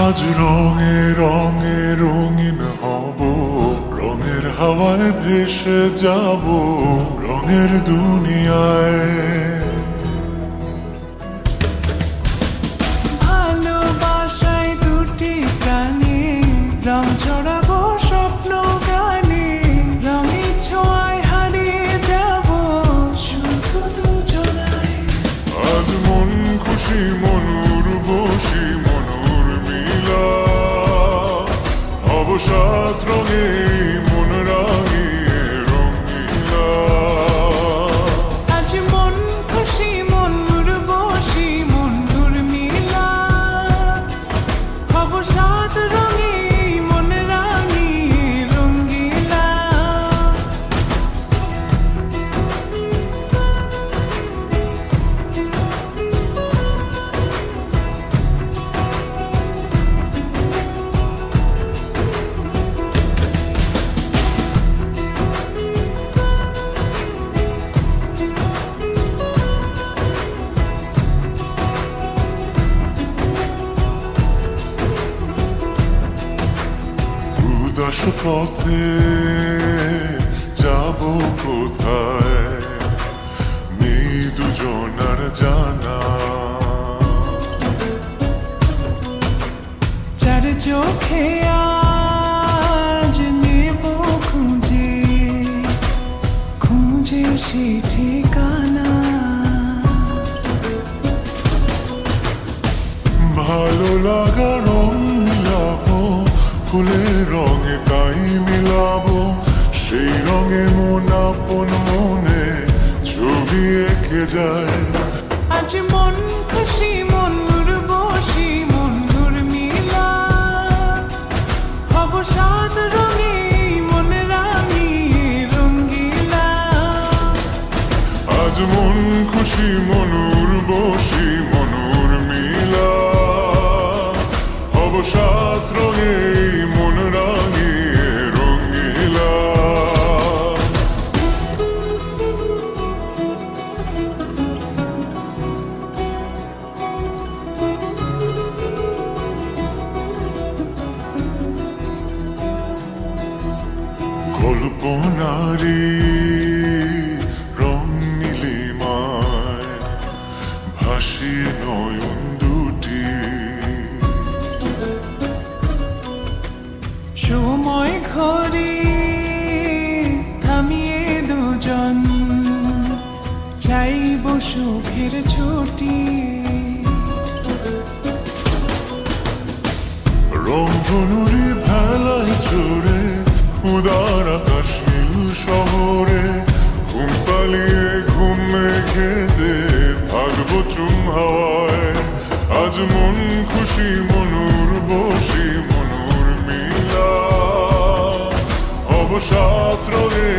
আজ রঙে রঙে রঙিন হব, রঙের হাওয়ায় ভেসে যাব রঙের দুনিয়ায়। ভালোবাসায় দুটি প্রাণী, রং ছড়াবো স্বপ্ন গানে, রঙের ছোঁয়ায় হারিয়ে যাব শুধু দুজনায়। আজ মন খুশি মনুর বসি মনুর মিলা, হব সাত রঙে মন রাঙিয়ে রঙিলা। আজ মন খুশি মনুর বসি মনুর মিলা, হব সাত রঙে মন রাঙিয়ে রঙ্গিলা। উদাস পথে যাব কোথায়, নেই দুজনার জানা। চার চোখে আজ নেব খুঁজে খুঁজে সে ঠিকানা। ভালো লাগা রং মিলাবো, ফুলের রঙে তাই মিলাবো, সেই রঙে মন আপন মনে ছবি এঁকে যায়। আজ মন খুশি মনুর বসি মনুর মিলা, হব সাত রঙে মন রাঙিয়ে রঙ্গিলা। আজ মন খুশি মনুর বসি মনুর মিলা, হব সাত রঙে মন রাঙিয়ে রঙিলা। কল্পনারি রং নীলিমায় ভাসিয়ে নয়ন দুটি, সময় ঘরে থামিয়ে দুজন চাইব সুখের ছুটি। রংধনুরি ভেলায় চড়ে উদার আকাশ নীল শহরে, ঘুম পালিয়ে ঘুম মেঘেতে থাকবো চুম হাওয়ায়। আজ মন খুশি মনুর বসি মনুর মিলা, হব সাত রঙে